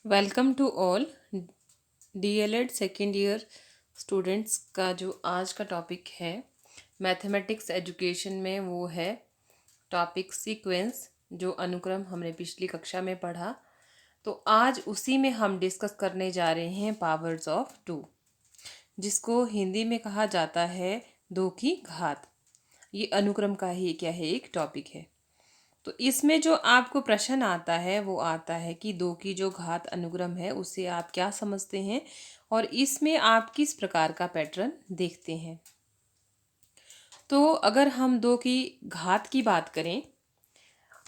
Welcome to all DElEd second year students का जो आज का टॉपिक है मैथमेटिक्स एजुकेशन में वो है टॉपिक सीक्वेंस, जो अनुक्रम हमने पिछली कक्षा में पढ़ा। तो आज उसी में हम डिस्कस करने जा रहे हैं पावर्स ऑफ टू, जिसको हिंदी में कहा जाता है दो की घात। ये अनुक्रम का ही क्या है, एक टॉपिक है। तो इसमें जो आपको प्रश्न आता है वो आता है कि दो की जो घात अनुक्रम है उसे आप क्या समझते हैं और इसमें आप किस प्रकार का पैटर्न देखते हैं। तो अगर हम दो की घात की बात करें,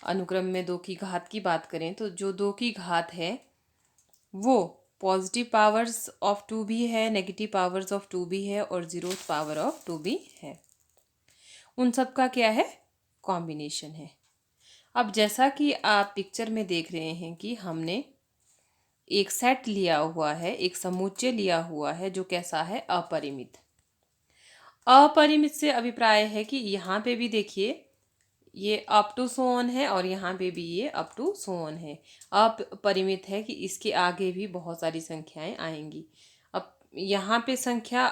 अनुक्रम में दो की घात की बात करें, तो जो दो की घात है वो पॉजिटिव पावर्स ऑफ टू भी है, नेगेटिव पावर्स ऑफ टू भी है और जीरोथ पावर ऑफ टू भी है। उन सब का क्या है, कॉम्बिनेशन है। अब जैसा कि आप पिक्चर में देख रहे हैं कि हमने एक सेट लिया हुआ है, एक समुच्चय लिया हुआ है जो कैसा है, अपरिमित। अपरिमित से अभिप्राय है कि यहाँ पे भी देखिए ये अप टू सो ऑन है और यहाँ पे भी ये अप टू सो ऑन है। अपरिमित है कि इसके आगे भी बहुत सारी संख्याएं आएंगी। अब यहाँ पे संख्या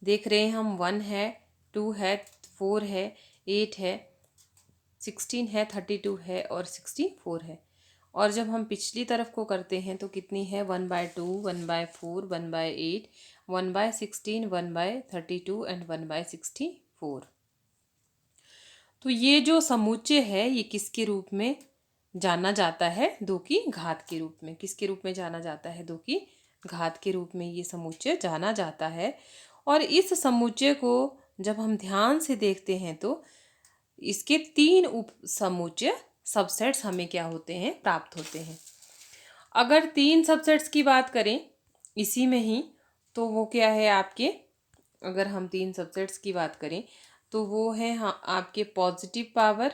देख रहे हैं हम, 1 है, 2 है, 4 है, 8 है, 16 है, 32 है और 64 है। और जब हम पिछली तरफ को करते हैं तो कितनी है, 1/2, 1/4, 1/8, 1/16, 1/32 एंड 1/64। तो ये जो समुच्चय है ये किसके रूप में जाना जाता है, दो की घात के रूप में। किसके रूप में जाना जाता है, दो की घात के रूप में ये समुच्चय जाना जाता है। और इस समुच्चय को जब हम ध्यान से देखते हैं तो इसके 3 उप समुच्चय सबसेट्स हमें क्या होते हैं, प्राप्त होते हैं। अगर 3 सबसेट्स की बात करें इसी में ही, तो वो क्या है आपके, अगर हम 3 सबसेट्स की बात करें तो वो है हाँ आपके पॉजिटिव पावर,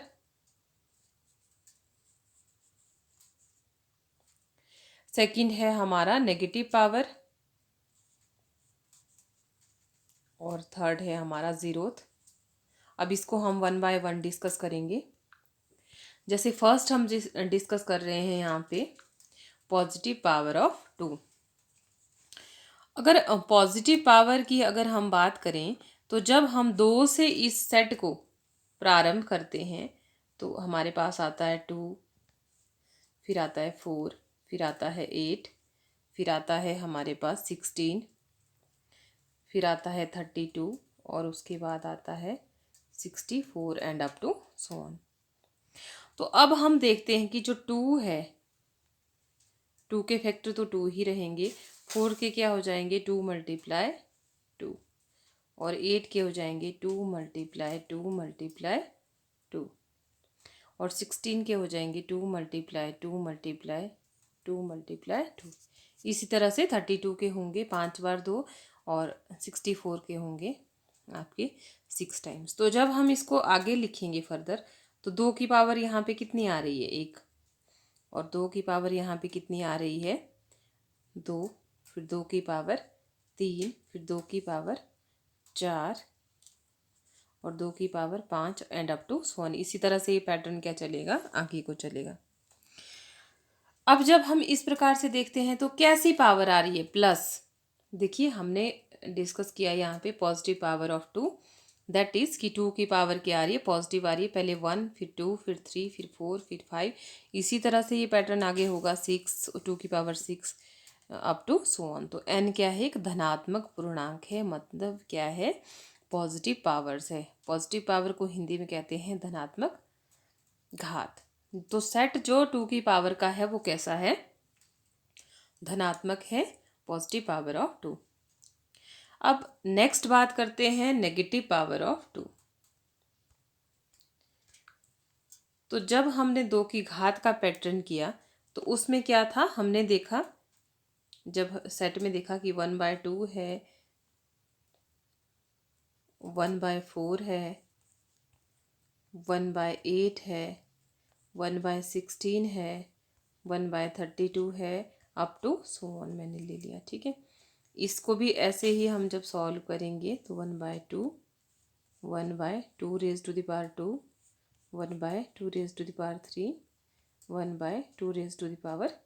सेकंड है हमारा नेगेटिव पावर और थर्ड है हमारा जीरोथ। अब इसको हम 1 बाय 1 डिस्कस करेंगे। जैसे फर्स्ट हम डिस्कस कर रहे हैं यहाँ पे पॉजिटिव पावर ऑफ टू। अगर पॉजिटिव पावर की अगर हम बात करें तो जब हम 2 से इस सेट को प्रारंभ करते हैं तो हमारे पास आता है 2, फिर आता है 4, फिर आता है 8, फिर आता है हमारे पास 16, फिर आता है 32 और उसके बाद आता है 64 and up to so on. तो अब हम देखते हैं कि जो 2 है, 2 के फैक्टर तो 2 ही रहेंगे। 4 के क्या हो जाएंगे, 2 मल्टीप्लाई 2 और 8 के हो जाएंगे 2 मल्टीप्लाई 2 मल्टीप्लाई 2 और 16 के हो जाएंगे 2 मल्टीप्लाई 2 मल्टीप्लाई 2 मल्टीप्लाई 2। इसी तरह से 32 के होंगे 5 बार 2 और 64 के होंगे आपके 6 टाइम्स। तो जब हम इसको आगे लिखेंगे फर्दर तो 2 की पावर यहाँ पे कितनी आ रही है, 1, और 2 की पावर यहाँ पे कितनी आ रही है, 2, फिर 2 की पावर 3, फिर 2 की पावर 4 और 2 की power 5 and up to so on. इसी तरह से ये पैटर्न क्या चलेगा, आगे को चलेगा। अब जब हम इस प्रकार से देखते हैं तो कैसी पावर आ रही है, प्लस। देखिए हमने डिस्कस किया यहाँ पे positive power of two, that is कि 2 की पावर क्या आ रही है, पॉजिटिव आ रही है। पहले 1, फिर 2, फिर 3, फिर 4, फिर 5। इसी तरह से ये पैटर्न आगे होगा, 6, 2 की power 6 up to so on. तो n क्या है, एक धनात्मक पूर्णांक है, मतलब क्या है, पॉजिटिव पावर्स है। पॉजिटिव पावर को हिंदी में कहते हैं धनात्मक घात। तो सेट जो 2 की पावर का है वो कैसा है, धनात्मक है, पॉजिटिव पावर ऑफ 2। अब नेक्स्ट बात करते हैं नेगेटिव पावर ऑफ 2। तो जब हमने 2 की घात का पैटर्न किया तो उसमें क्या था, हमने देखा, जब सेट में देखा कि 1/2 है, 1/4 है, 1/8 है, 1/16 है, 1/32 है, अप टू सो ऑन मैंने ले लिया। ठीक है, इसको भी ऐसे ही हम जब सॉल्व करेंगे तो 1/2, 1/2 raise to the power 2, 1/2 raise to the power 3, 1/2 raise to the power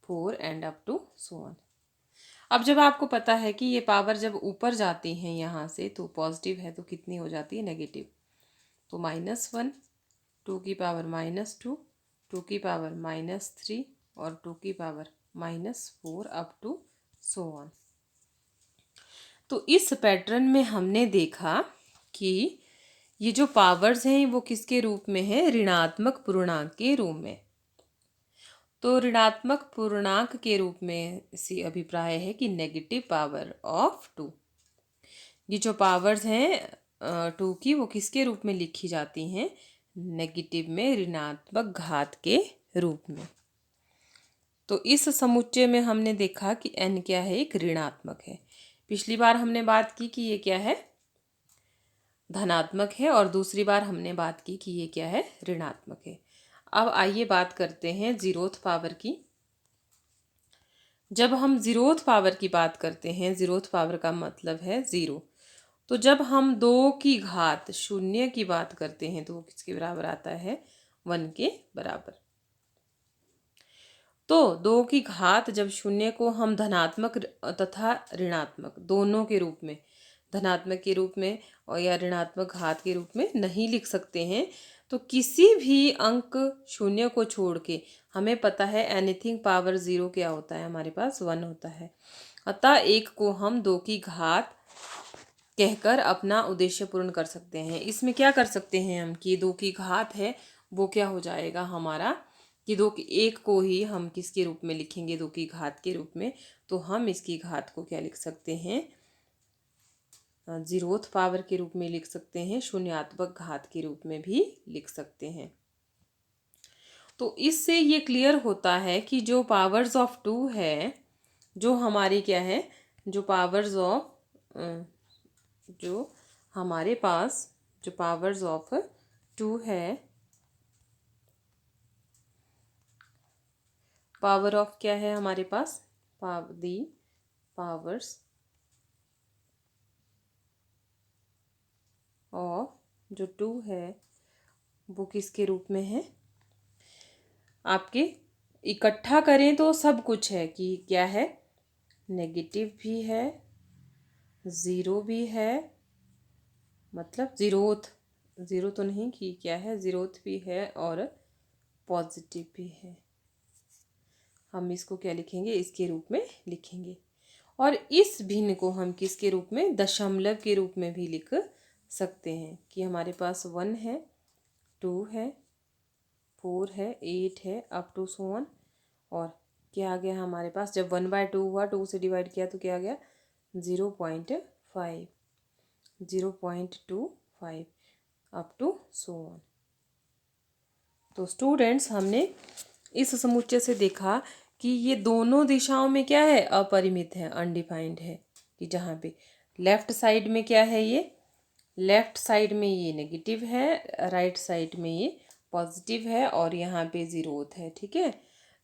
4 and up to so on. अब जब आपको पता है कि ये पावर जब ऊपर जाती हैं यहाँ से तो पॉजिटिव है तो कितनी हो जाती है नेगेटिव, तो -1, 2 की पावर -2, 2 की पावर -3 और 2 की power -4 up to so on. तो इस पैटर्न में हमने देखा कि ये जो पावर्स हैं वो किसके रूप में है, ऋणात्मक पूर्णांक के रूप में। तो ऋणात्मक पूर्णांक के रूप में इसी अभिप्राय है कि नेगेटिव पावर ऑफ 2। ये जो पावर्स हैं 2 की वो किसके रूप में लिखी जाती हैं, नेगेटिव में ऋणात्मक घात के रूप में। तो इस समुच्चय में हमने देखा कि n क्या है, एक ऋणात्मक है। पिछली बार हमने बात की कि ये क्या है, धनात्मक है, और दूसरी बार हमने बात की कि ये क्या है, ऋणात्मक है। अब आइए बात करते हैं जीरोथ पावर की। जब हम जीरोथ पावर की बात करते हैं, जीरोथ पावर का मतलब है 0। तो जब हम 2 की घात 0 की बात करते हैं तो वो किसके बराबर आता है, 1 के बराबर। तो 2 की घात जब 0 को हम धनात्मक तथा ऋणात्मक दोनों के रूप में, धनात्मक के रूप में और या ऋणात्मक घात के रूप में नहीं लिख सकते हैं, तो किसी भी अंक 0 को छोड़ के हमें पता है एनीथिंग पावर 0 क्या होता है, हमारे पास 1 होता है। अतः 1 को हम 2 की घात कहकर अपना उद्देश्य पूर्ण कर सकते हैं। इसमें क्या कर सकते हैं हम कि 2 की घात है वो क्या हो जाएगा हमारा, कि 2 की 1 को ही हम किसके रूप में लिखेंगे, 2 की घात के रूप में। तो हम इसकी घात को क्या लिख सकते हैं, जीरोथ पावर के रूप में लिख सकते हैं, शून्यात्मक घात के रूप में भी लिख सकते हैं। तो इससे ये क्लियर होता है कि जो पावर्स ऑफ 2 है, जो हमारी क्या है, जो पावर्स ऑफ जो हमारे पास जो पावर्स ऑफ 2 है, पावर ऑफ क्या है हमारे पास, दी पावर्स ऑफ जो 2 है वो किसके रूप में है, आपके इकट्ठा करें तो सब कुछ है कि क्या है, नेगेटिव भी है, 0 भी है, मतलब जीरोथ, 0 तो नहीं कि क्या है, जीरोथ भी है और पॉजिटिव भी है। हम इसको क्या लिखेंगे, इसके रूप में लिखेंगे। और इस भिन्न को हम किसके रूप में, दशमलव के रूप में भी लिख सकते हैं कि हमारे पास 1 है, 2 है, 4 है, 8 है, अप टू सो ऑन। और क्या आ गया हमारे पास, जब 1/2 हुआ, 2 से डिवाइड किया तो क्या आ गया, 0.5, 0.25 अप टू सो ऑन। तो स्टूडेंट्स हमने इस समुच्चय से देखा कि ये दोनों दिशाओं में क्या है, अपरिमित है, अनडिफाइंड है। कि जहाँ पे लेफ्ट साइड में क्या है, ये लेफ्ट साइड में ये नेगेटिव है, राइट साइड में ये पॉजिटिव है, और यहाँ पे जीरोथ है। ठीक है,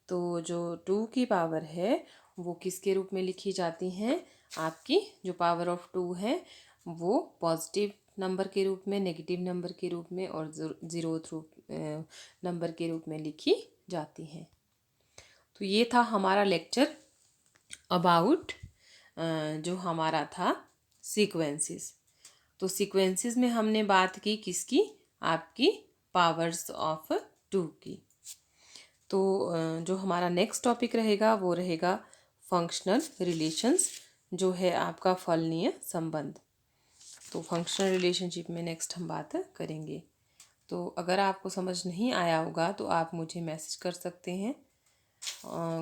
तो जो 2 की पावर है वो किसके रूप में लिखी जाती हैं, आपकी जो पावर ऑफ 2 है वो पॉजिटिव नंबर के रूप में, नेगेटिव नंबर के रूप में और जीरोथ रूप नंबर के रूप में लिखी जाती हैं। तो ये था हमारा लेक्चर अबाउट जो हमारा था सीक्वेंसेस। तो सीक्वेंसेस में हमने बात की किसकी, आपकी पावर्स ऑफ 2 की। तो जो हमारा नेक्स्ट टॉपिक रहेगा वो रहेगा फंक्शनल रिलेशंस, जो है आपका फलनीय संबंध। तो फंक्शनल रिलेशनशिप में नेक्स्ट हम बात करेंगे। तो अगर आपको समझ नहीं आया होगा तो आप मुझे मैसेज कर सकते हैं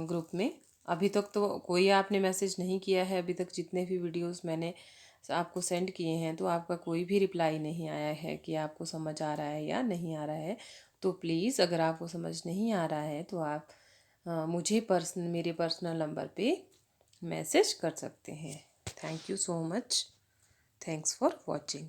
ग्रुप में। अभी तक तो कोई आपने मैसेज नहीं किया है, अभी तक जितने भी वीडियोस मैंने आपको सेंड किए हैं तो आपका कोई भी रिप्लाई नहीं आया है कि आपको समझ आ रहा है या नहीं आ रहा है। तो प्लीज़ अगर आपको समझ नहीं आ रहा है तो आप मुझे मेरे पर्सनल नंबर पे मैसेज कर सकते हैं। Thank you so much, thanks for watching.